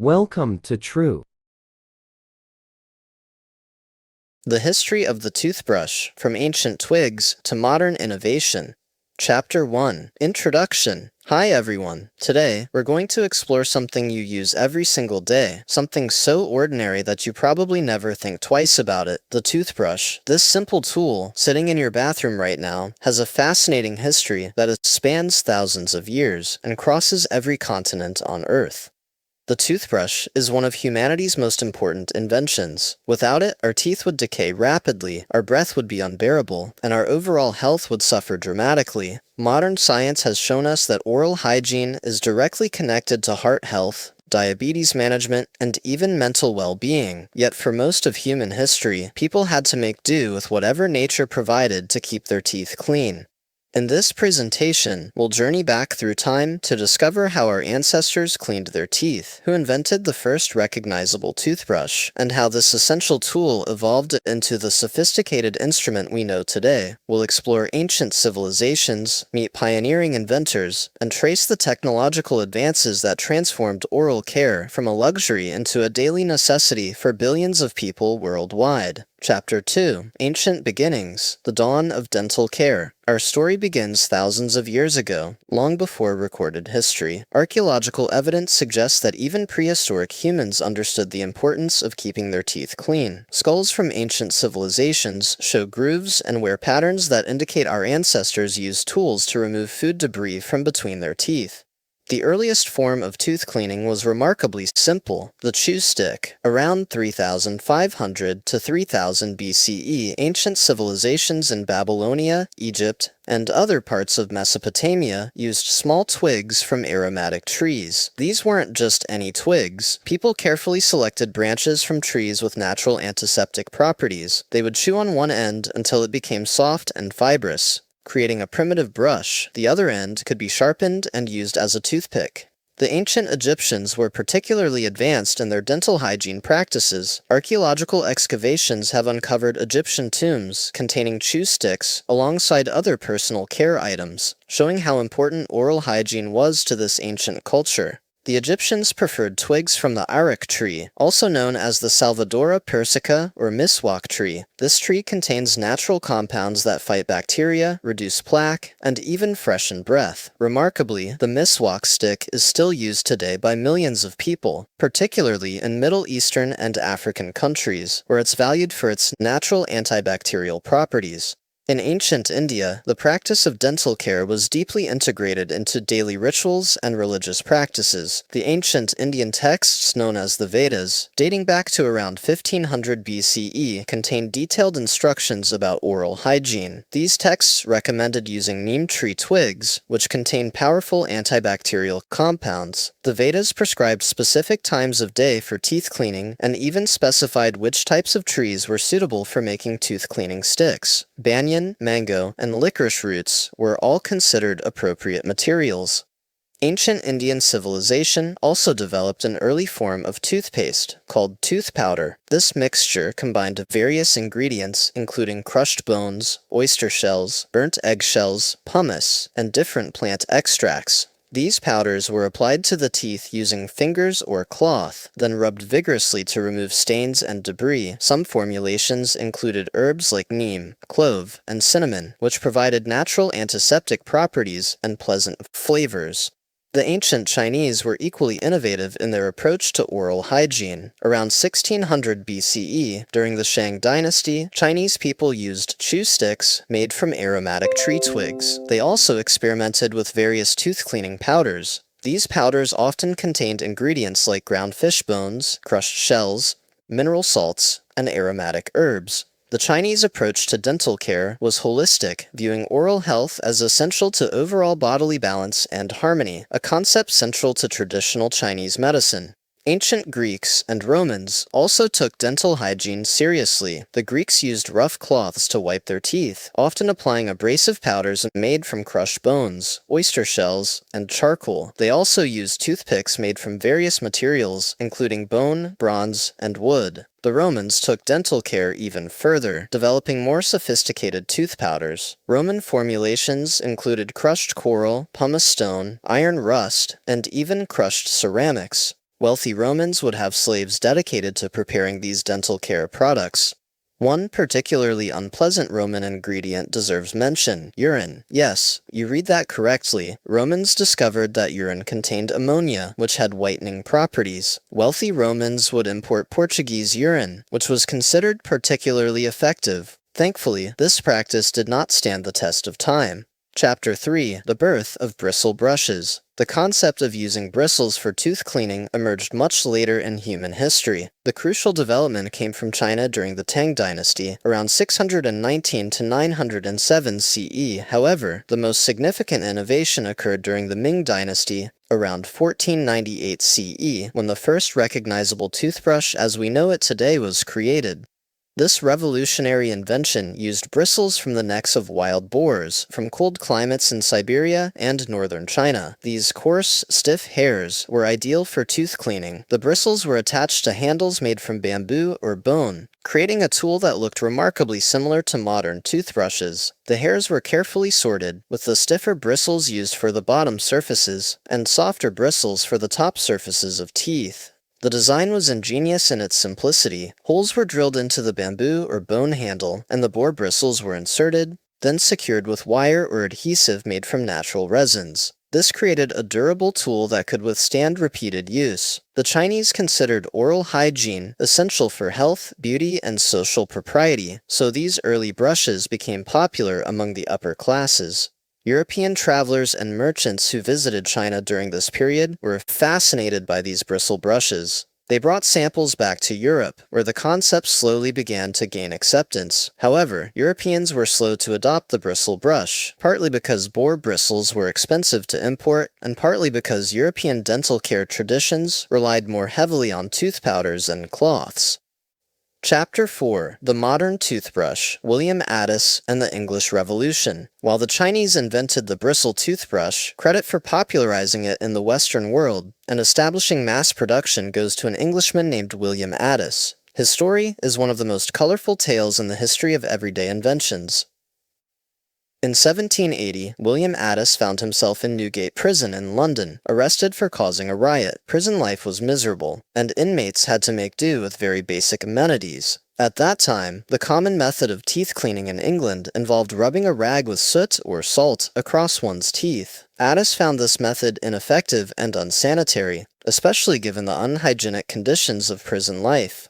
Welcome to True. The History of the Toothbrush, from Ancient Twigs to Modern Innovation. Chapter 1. Introduction. Hi everyone. Today, we're going to explore something you use every single day, something so ordinary that you probably never think twice about it, the toothbrush. This simple tool, sitting in your bathroom right now, has a fascinating history that spans thousands of years and crosses every continent on Earth. The toothbrush is one of humanity's most important inventions. Without it, our teeth would decay rapidly, our breath would be unbearable, and our overall health would suffer dramatically. Modern science has shown us that oral hygiene is directly connected to heart health, diabetes management, and even mental well-being. Yet for most of human history, people had to make do with whatever nature provided to keep their teeth clean. In this presentation, we'll journey back through time to discover how our ancestors cleaned their teeth, who invented the first recognizable toothbrush, and how this essential tool evolved into the sophisticated instrument we know today. We'll explore ancient civilizations, meet pioneering inventors, and trace the technological advances that transformed oral care from a luxury into a daily necessity for billions of people worldwide. Chapter 2. Ancient Beginnings. The Dawn of Dental Care. Our story begins thousands of years ago, long before recorded history. Archaeological evidence suggests that even prehistoric humans understood the importance of keeping their teeth clean. Skulls from ancient civilizations show grooves and wear patterns that indicate our ancestors used tools to remove food debris from between their teeth. The earliest form of tooth cleaning was remarkably simple, the chew stick. Around 3500 to 3000 BCE, ancient civilizations in Babylonia, Egypt, and other parts of Mesopotamia used small twigs from aromatic trees. These weren't just any twigs. People carefully selected branches from trees with natural antiseptic properties. They would chew on one end until it became soft and fibrous, creating a primitive brush. The other end could be sharpened and used as a toothpick. The ancient Egyptians were particularly advanced in their dental hygiene practices. Archaeological excavations have uncovered Egyptian tombs containing chew sticks alongside other personal care items, showing how important oral hygiene was to this ancient culture. The Egyptians preferred twigs from the arak tree, also known as the Salvadora persica or miswak tree. This tree contains natural compounds that fight bacteria, reduce plaque, and even freshen breath. Remarkably, the miswak stick is still used today by millions of people, particularly in Middle Eastern and African countries, where it's valued for its natural antibacterial properties. In ancient India, the practice of dental care was deeply integrated into daily rituals and religious practices. The ancient Indian texts known as the Vedas, dating back to around 1500 BCE, contain detailed instructions about oral hygiene. These texts recommended using neem tree twigs, which contain powerful antibacterial compounds. The Vedas prescribed specific times of day for teeth cleaning and even specified which types of trees were suitable for making tooth cleaning sticks. Banyan, mango, and licorice roots were all considered appropriate materials. Ancient Indian civilization also developed an early form of toothpaste called tooth powder. This mixture combined various ingredients including crushed bones, oyster shells, burnt eggshells, pumice, and different plant extracts. These powders were applied to the teeth using fingers or cloth, then rubbed vigorously to remove stains and debris. Some formulations included herbs like neem, clove, and cinnamon, which provided natural antiseptic properties and pleasant flavors. The ancient Chinese were equally innovative in their approach to oral hygiene. Around 1600 BCE, during the Shang dynasty, Chinese people used chew sticks made from aromatic tree twigs. They also experimented with various tooth cleaning powders. These powders often contained ingredients like ground fish bones, crushed shells, mineral salts, and aromatic herbs. The Chinese approach to dental care was holistic, viewing oral health as essential to overall bodily balance and harmony, a concept central to traditional Chinese medicine. Ancient Greeks and Romans also took dental hygiene seriously. The Greeks used rough cloths to wipe their teeth, often applying abrasive powders made from crushed bones, oyster shells, and charcoal. They also used toothpicks made from various materials, including bone, bronze, and wood. The Romans took dental care even further, developing more sophisticated tooth powders. Roman formulations included crushed coral, pumice stone, iron rust, and even crushed ceramics. Wealthy Romans would have slaves dedicated to preparing these dental care products. One particularly unpleasant Roman ingredient deserves mention: urine. Yes, you read that correctly. Romans discovered that urine contained ammonia, which had whitening properties. Wealthy Romans would import Portuguese urine, which was considered particularly effective. Thankfully, this practice did not stand the test of time. Chapter 3: The Birth of Bristle Brushes. The concept of using bristles for tooth cleaning emerged much later in human history. The crucial development came from China during the Tang Dynasty, around 619 to 907 CE. However, the most significant innovation occurred during the Ming Dynasty, around 1498 CE, when the first recognizable toothbrush as we know it today was created. This revolutionary invention used bristles from the necks of wild boars from cold climates in Siberia and northern China. These coarse, stiff hairs were ideal for tooth cleaning. The bristles were attached to handles made from bamboo or bone, creating a tool that looked remarkably similar to modern toothbrushes. The hairs were carefully sorted, with the stiffer bristles used for the bottom surfaces and softer bristles for the top surfaces of teeth. The design was ingenious in its simplicity. Holes were drilled into the bamboo or bone handle, and the boar bristles were inserted, then secured with wire or adhesive made from natural resins. This created a durable tool that could withstand repeated use. The Chinese considered oral hygiene essential for health, beauty, and social propriety, so these early brushes became popular among the upper classes. European travelers and merchants who visited China during this period were fascinated by these bristle brushes. They brought samples back to Europe, where the concept slowly began to gain acceptance. However, Europeans were slow to adopt the bristle brush, partly because boar bristles were expensive to import, and partly because European dental care traditions relied more heavily on tooth powders and cloths. Chapter 4: The Modern Toothbrush, William Addis and the English Revolution. While the Chinese invented the bristle toothbrush, credit for popularizing it in the Western world and establishing mass production goes to an Englishman named William Addis. His story is one of the most colorful tales in the history of everyday inventions. In 1780, William Addis found himself in Newgate Prison in London, arrested for causing a riot. Prison life was miserable, and inmates had to make do with very basic amenities. At that time, the common method of teeth cleaning in England involved rubbing a rag with soot or salt across one's teeth. Addis found this method ineffective and unsanitary, especially given the unhygienic conditions of prison life.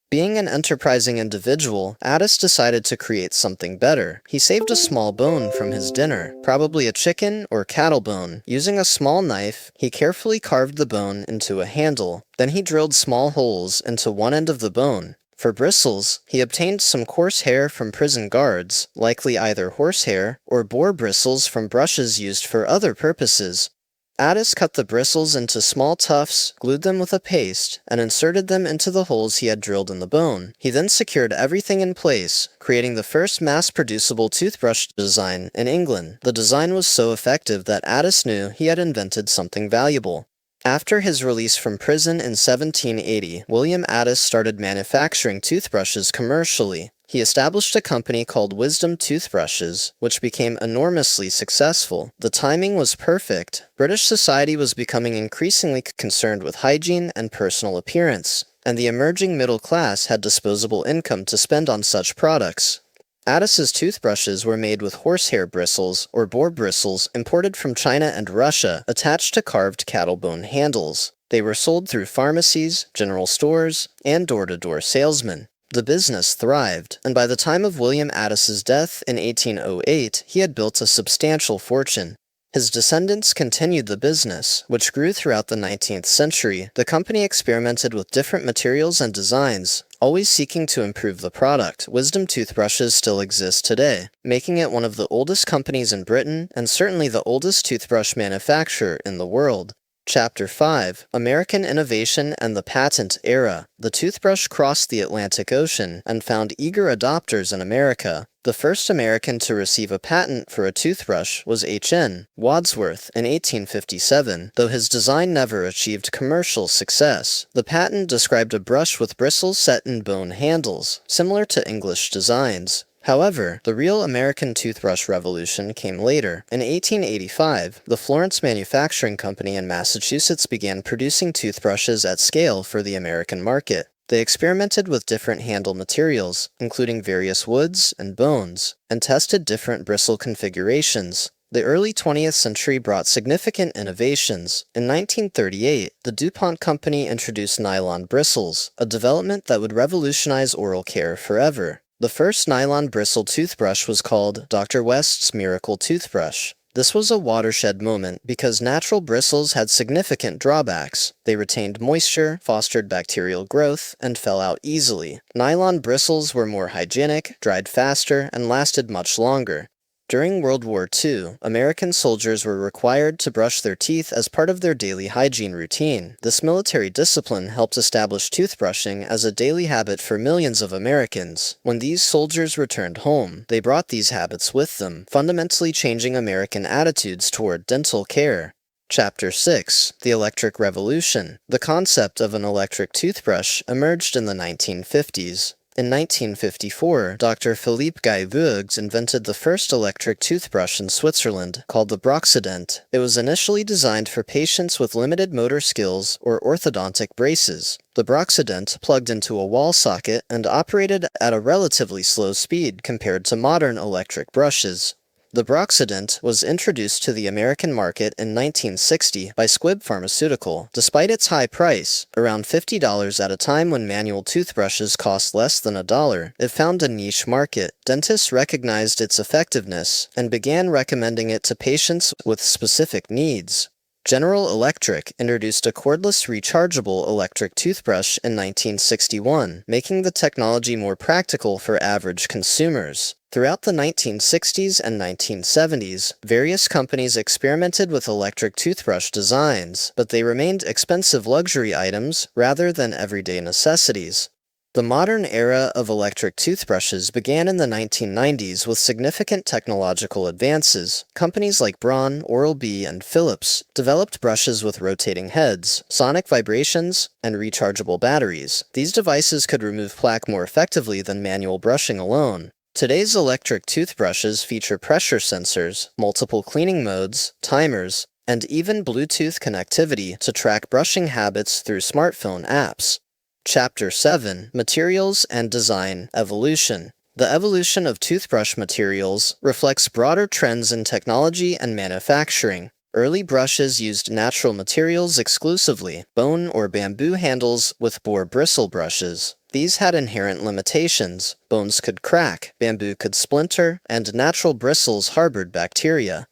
Being an enterprising individual, Addis decided to create something better. He saved a small bone from his dinner, probably a chicken or cattle bone. Using a small knife, he carefully carved the bone into a handle. Then he drilled small holes into one end of the bone. For bristles, he obtained some coarse hair from prison guards, likely either horsehair or boar bristles from brushes used for other purposes. Addis cut the bristles into small tufts, glued them with a paste, and inserted them into the holes he had drilled in the bone. He then secured everything in place, creating the first mass-producible toothbrush design in England. The design was so effective that Addis knew he had invented something valuable. After his release from prison in 1780, William Addis started manufacturing toothbrushes commercially. He established a company called Wisdom Toothbrushes, which became enormously successful. The timing was perfect. British society was becoming increasingly concerned with hygiene and personal appearance, and the emerging middle class had disposable income to spend on such products. Addis's toothbrushes were made with horsehair bristles, or boar bristles, imported from China and Russia, attached to carved cattle bone handles. They were sold through pharmacies, general stores, and door-to-door salesmen. The business thrived, and by the time of William Addis's death in 1808, he had built a substantial fortune. His descendants continued the business, which grew throughout the 19th century. The company experimented with different materials and designs, always seeking to improve the product. Wisdom toothbrushes still exist today, making it one of the oldest companies in Britain and certainly the oldest toothbrush manufacturer in the world. Chapter 5: American Innovation and the Patent Era. The toothbrush crossed the Atlantic Ocean and found eager adopters in America. The first American to receive a patent for a toothbrush was H.N. Wadsworth in 1857, though his design never achieved commercial success. The patent described a brush with bristles set in bone handles, similar to English designs. However, the real American toothbrush revolution came later. In 1885, the Florence Manufacturing Company in Massachusetts began producing toothbrushes at scale for the American market. They experimented with different handle materials, including various woods and bones, and tested different bristle configurations. The early 20th century brought significant innovations. In 1938, the DuPont Company introduced nylon bristles, a development that would revolutionize oral care forever. The first nylon bristle toothbrush was called Dr. West's Miracle Toothbrush. This was a watershed moment because natural bristles had significant drawbacks. They retained moisture, fostered bacterial growth, and fell out easily. Nylon bristles were more hygienic, dried faster, and lasted much longer. During World War II, American soldiers were required to brush their teeth as part of their daily hygiene routine. This military discipline helped establish toothbrushing as a daily habit for millions of Americans. When these soldiers returned home, they brought these habits with them, fundamentally changing American attitudes toward dental care. Chapter 6. The Electric Revolution. The concept of an electric toothbrush emerged in the 1950s. In 1954, Dr. Philippe Guy-Vugs invented the first electric toothbrush in Switzerland, called the Broxident. It was initially designed for patients with limited motor skills or orthodontic braces. The Broxident plugged into a wall socket and operated at a relatively slow speed compared to modern electric brushes. The Broxident was introduced to the American market in 1960 by Squibb Pharmaceutical. Despite its high price, around $50 at a time when manual toothbrushes cost less than $1, it found a niche market. Dentists recognized its effectiveness and began recommending it to patients with specific needs. General Electric introduced a cordless rechargeable electric toothbrush in 1961, making the technology more practical for average consumers. Throughout the 1960s and 1970s, various companies experimented with electric toothbrush designs, but they remained expensive luxury items rather than everyday necessities. The modern era of electric toothbrushes began in the 1990s with significant technological advances. Companies like Braun, Oral-B, and Philips developed brushes with rotating heads, sonic vibrations, and rechargeable batteries. These devices could remove plaque more effectively than manual brushing alone. Today's electric toothbrushes feature pressure sensors, multiple cleaning modes, timers, and even Bluetooth connectivity to track brushing habits through smartphone apps. Chapter 7. Materials and Design Evolution. The evolution of toothbrush materials reflects broader trends in technology and manufacturing. Early brushes used natural materials exclusively, bone or bamboo handles with boar bristle brushes. These had inherent limitations. Bones could crack, bamboo could splinter, and natural bristles harbored bacteria.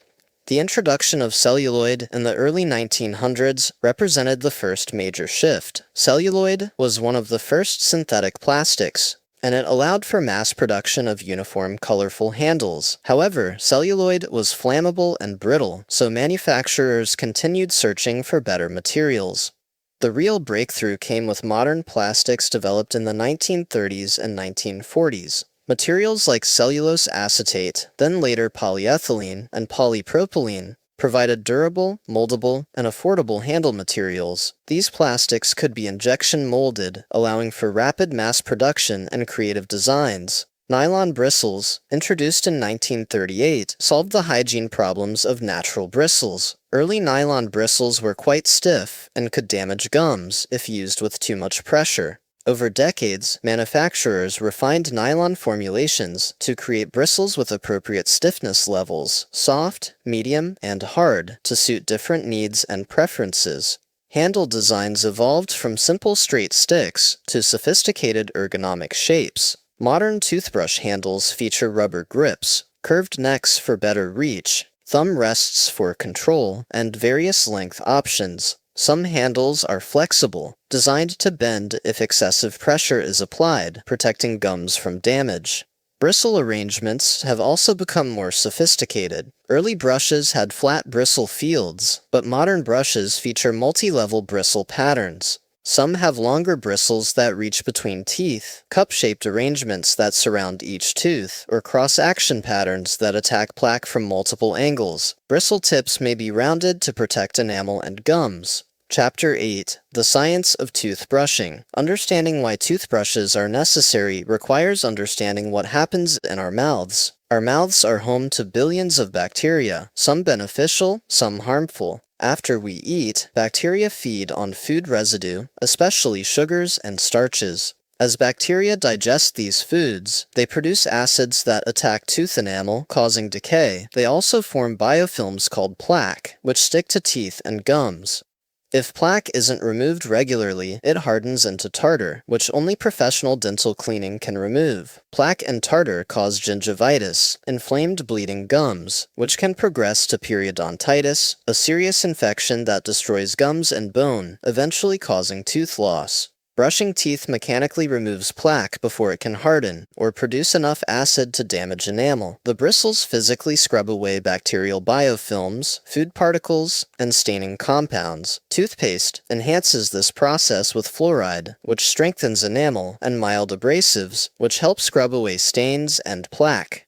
The introduction of celluloid in the early 1900s represented the first major shift. Celluloid was one of the first synthetic plastics, and it allowed for mass production of uniform, colorful handles. However, celluloid was flammable and brittle, so manufacturers continued searching for better materials. The real breakthrough came with modern plastics developed in the 1930s and 1940s. Materials like cellulose acetate, then later polyethylene and polypropylene, provided durable, moldable, and affordable handle materials. These plastics could be injection molded, allowing for rapid mass production and creative designs. Nylon bristles, introduced in 1938, solved the hygiene problems of natural bristles. Early nylon bristles were quite stiff and could damage gums if used with too much pressure. Over decades, manufacturers refined nylon formulations to create bristles with appropriate stiffness levels, soft, medium, and hard, to suit different needs and preferences. Handle designs evolved from simple straight sticks to sophisticated ergonomic shapes. Modern toothbrush handles feature rubber grips, curved necks for better reach, thumb rests for control, and various length options. Some handles are flexible, designed to bend if excessive pressure is applied, protecting gums from damage. Bristle arrangements have also become more sophisticated. Early brushes had flat bristle fields, but modern brushes feature multi-level bristle patterns. Some have longer bristles that reach between teeth, cup-shaped arrangements that surround each tooth, or cross-action patterns that attack plaque from multiple angles. Bristle tips may be rounded to protect enamel and gums. Chapter 8. The Science of Toothbrushing. Understanding why toothbrushes are necessary requires understanding what happens in our mouths. Our mouths are home to billions of bacteria, some beneficial, some harmful. After we eat, bacteria feed on food residue, especially sugars and starches. As bacteria digest these foods, they produce acids that attack tooth enamel, causing decay. They also form biofilms called plaque, which stick to teeth and gums. If plaque isn't removed regularly, it hardens into tartar, which only professional dental cleaning can remove. Plaque and tartar cause gingivitis, inflamed bleeding gums, which can progress to periodontitis, a serious infection that destroys gums and bone, eventually causing tooth loss. Brushing teeth mechanically removes plaque before it can harden, or produce enough acid to damage enamel. The bristles physically scrub away bacterial biofilms, food particles, and staining compounds. Toothpaste enhances this process with fluoride, which strengthens enamel, and mild abrasives, which help scrub away stains and plaque.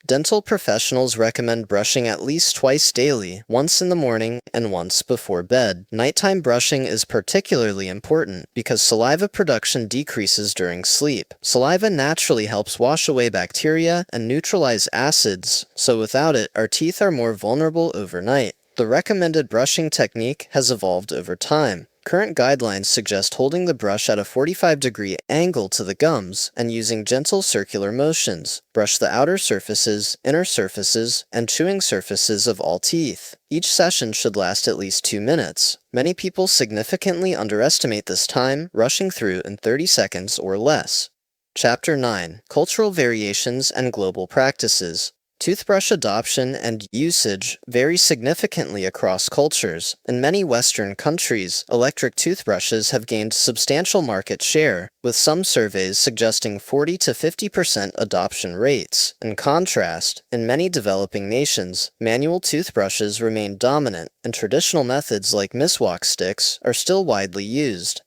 Dental professionals recommend brushing at least twice daily, once in the morning and once before bed. Nighttime brushing is particularly important because saliva production decreases during sleep. Saliva naturally helps wash away bacteria and neutralize acids, so without it, our teeth are more vulnerable overnight. The recommended brushing technique has evolved over time. Current guidelines suggest holding the brush at a 45-degree angle to the gums and using gentle circular motions. Brush the outer surfaces, inner surfaces, and chewing surfaces of all teeth. Each session should last at least 2 minutes. Many people significantly underestimate this time, rushing through in 30 seconds or less. Chapter 9. Cultural Variations and Global Practices. Toothbrush adoption and usage vary significantly across cultures. In many Western countries, electric toothbrushes have gained substantial market share, with some surveys suggesting 40 to 50% adoption rates. In contrast, in many developing nations, manual toothbrushes remain dominant, and traditional methods like miswak sticks are still widely used.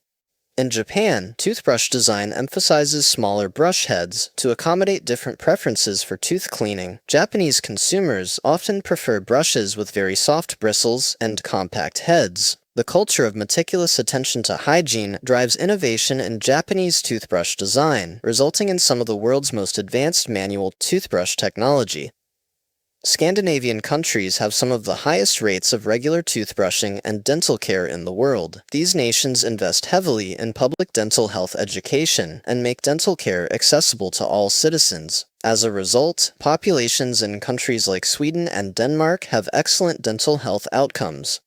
In Japan, toothbrush design emphasizes smaller brush heads to accommodate different preferences for tooth cleaning. Japanese consumers often prefer brushes with very soft bristles and compact heads. The culture of meticulous attention to hygiene drives innovation in Japanese toothbrush design, resulting in some of the world's most advanced manual toothbrush technology. Scandinavian countries have some of the highest rates of regular toothbrushing and dental care in the world. These nations invest heavily in public dental health education and make dental care accessible to all citizens. As a result, populations in countries like Sweden and Denmark have excellent dental health outcomes.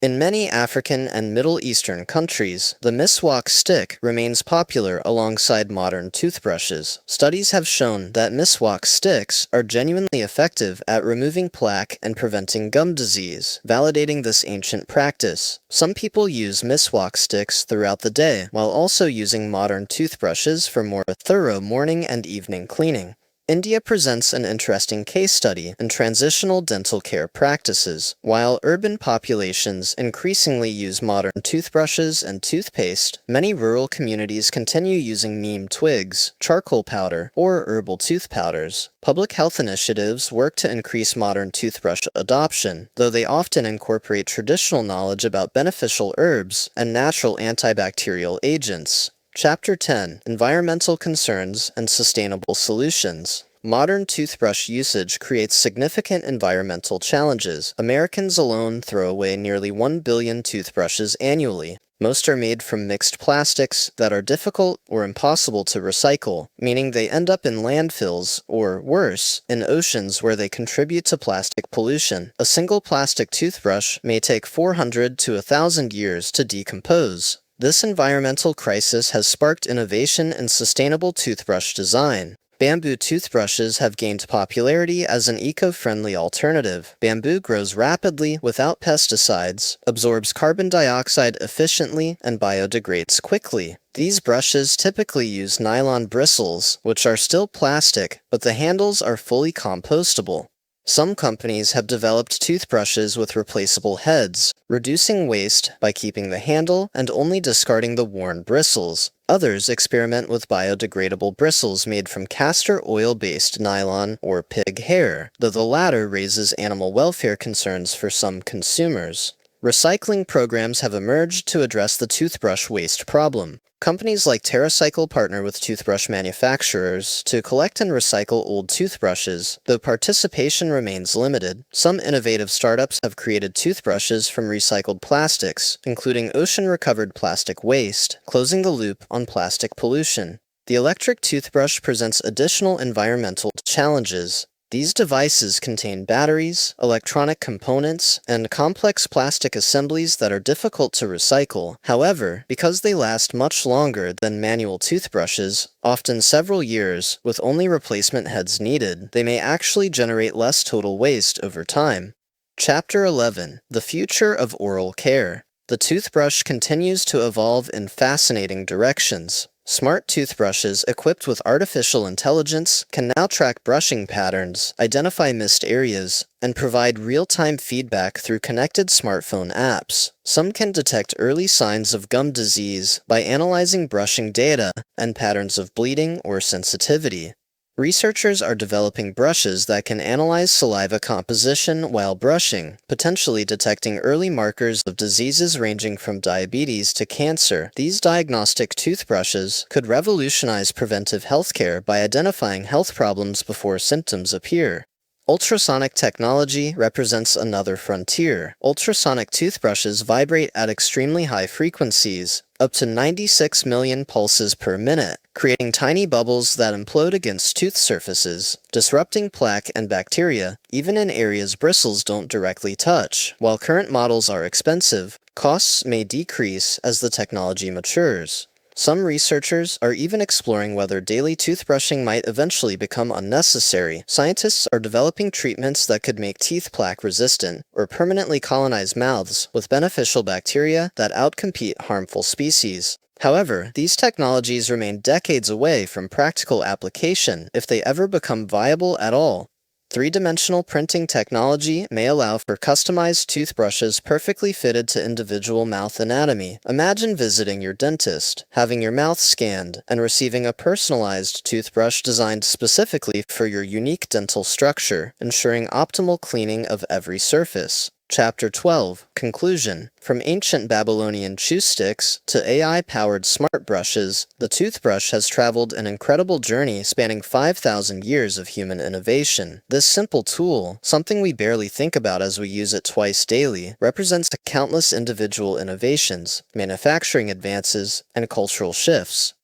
In many African and Middle Eastern countries, the miswak stick remains popular alongside modern toothbrushes. Studies have shown that miswak sticks are genuinely effective at removing plaque and preventing gum disease, validating this ancient practice. Some people use miswak sticks throughout the day, while also using modern toothbrushes for more thorough morning and evening cleaning. India presents an interesting case study in transitional dental care practices. While urban populations increasingly use modern toothbrushes and toothpaste, many rural communities continue using neem twigs, charcoal powder, or herbal tooth powders. Public health initiatives work to increase modern toothbrush adoption, though they often incorporate traditional knowledge about beneficial herbs and natural antibacterial agents. Chapter 10. Environmental Concerns and Sustainable Solutions. Modern toothbrush usage creates significant environmental challenges. Americans alone throw away nearly 1 billion toothbrushes annually. Most are made from mixed plastics that are difficult or impossible to recycle, meaning they end up in landfills, or worse, in oceans where they contribute to plastic pollution. A single plastic toothbrush may take 400 to 1,000 years to decompose. This environmental crisis has sparked innovation in sustainable toothbrush design. Bamboo toothbrushes have gained popularity as an eco-friendly alternative. Bamboo grows rapidly without pesticides, absorbs carbon dioxide efficiently, and biodegrades quickly. These brushes typically use nylon bristles, which are still plastic, but the handles are fully compostable. Some companies have developed toothbrushes with replaceable heads, reducing waste by keeping the handle and only discarding the worn bristles. Others experiment with biodegradable bristles made from castor oil-based nylon or pig hair, though the latter raises animal welfare concerns for some consumers. Recycling programs have emerged to address the toothbrush waste problem. Companies like TerraCycle partner with toothbrush manufacturers to collect and recycle old toothbrushes, though participation remains limited. Some innovative startups have created toothbrushes from recycled plastics, including ocean-recovered plastic waste, closing the loop on plastic pollution. The electric toothbrush presents additional environmental challenges. These devices contain batteries, electronic components, and complex plastic assemblies that are difficult to recycle. However, because they last much longer than manual toothbrushes, often several years, with only replacement heads needed, they may actually generate less total waste over time. Chapter 11: The Future of Oral Care. The toothbrush continues to evolve in fascinating directions. Smart toothbrushes equipped with artificial intelligence can now track brushing patterns, identify missed areas, and provide real-time feedback through connected smartphone apps. Some can detect early signs of gum disease by analyzing brushing data and patterns of bleeding or sensitivity. Researchers are developing brushes that can analyze saliva composition while brushing, potentially detecting early markers of diseases ranging from diabetes to cancer. These diagnostic toothbrushes could revolutionize preventive healthcare by identifying health problems before symptoms appear. Ultrasonic technology represents another frontier. Ultrasonic toothbrushes vibrate at extremely high frequencies, up to 96 million pulses per minute, creating tiny bubbles that implode against tooth surfaces, disrupting plaque and bacteria, even in areas bristles don't directly touch. While current models are expensive, costs may decrease as the technology matures. Some researchers are even exploring whether daily toothbrushing might eventually become unnecessary. Scientists are developing treatments that could make teeth plaque resistant or permanently colonize mouths with beneficial bacteria that outcompete harmful species. However, these technologies remain decades away from practical application if they ever become viable at all. Three-dimensional printing technology may allow for customized toothbrushes perfectly fitted to individual mouth anatomy. Imagine visiting your dentist, having your mouth scanned, and receiving a personalized toothbrush designed specifically for your unique dental structure, ensuring optimal cleaning of every surface. Chapter 12: Conclusion. From ancient Babylonian chew sticks to AI-powered smart brushes, the toothbrush has traveled an incredible journey spanning 5,000 years of human innovation. This simple tool, something we barely think about as we use it twice daily, represents countless individual innovations, manufacturing advances, and cultural shifts.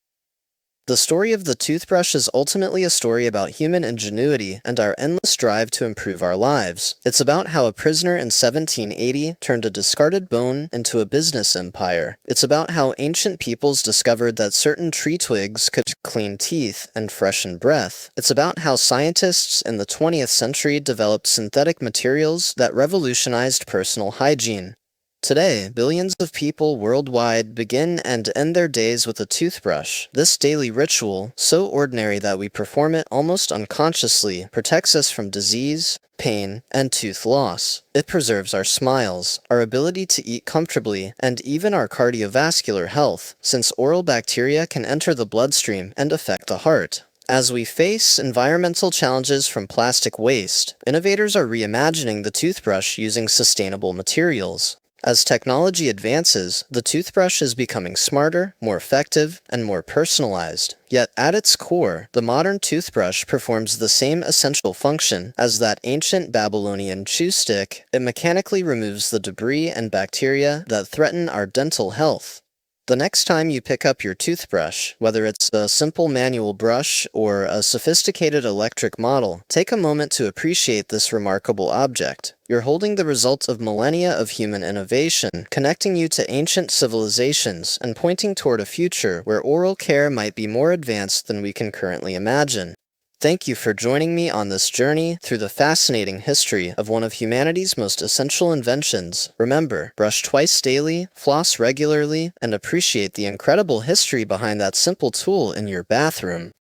The story of the toothbrush is ultimately a story about human ingenuity and our endless drive to improve our lives. It's about how a prisoner in 1780 turned a discarded bone into a business empire. It's about how ancient peoples discovered that certain tree twigs could clean teeth and freshen breath. It's about how scientists in the 20th century developed synthetic materials that revolutionized personal hygiene. Today, billions of people worldwide begin and end their days with a toothbrush. This daily ritual, so ordinary that we perform it almost unconsciously, protects us from disease, pain, and tooth loss. It preserves our smiles, our ability to eat comfortably, and even our cardiovascular health, since oral bacteria can enter the bloodstream and affect the heart. As we face environmental challenges from plastic waste, innovators are reimagining the toothbrush using sustainable materials. As technology advances, the toothbrush is becoming smarter, more effective, and more personalized. Yet at its core, the modern toothbrush performs the same essential function as that ancient Babylonian chew stick. It mechanically removes the debris and bacteria that threaten our dental health. The next time you pick up your toothbrush, whether it's a simple manual brush or a sophisticated electric model, take a moment to appreciate this remarkable object. You're holding the results of millennia of human innovation, connecting you to ancient civilizations and pointing toward a future where oral care might be more advanced than we can currently imagine. Thank you for joining me on this journey through the fascinating history of one of humanity's most essential inventions. Remember, brush twice daily, floss regularly, and appreciate the incredible history behind that simple tool in your bathroom.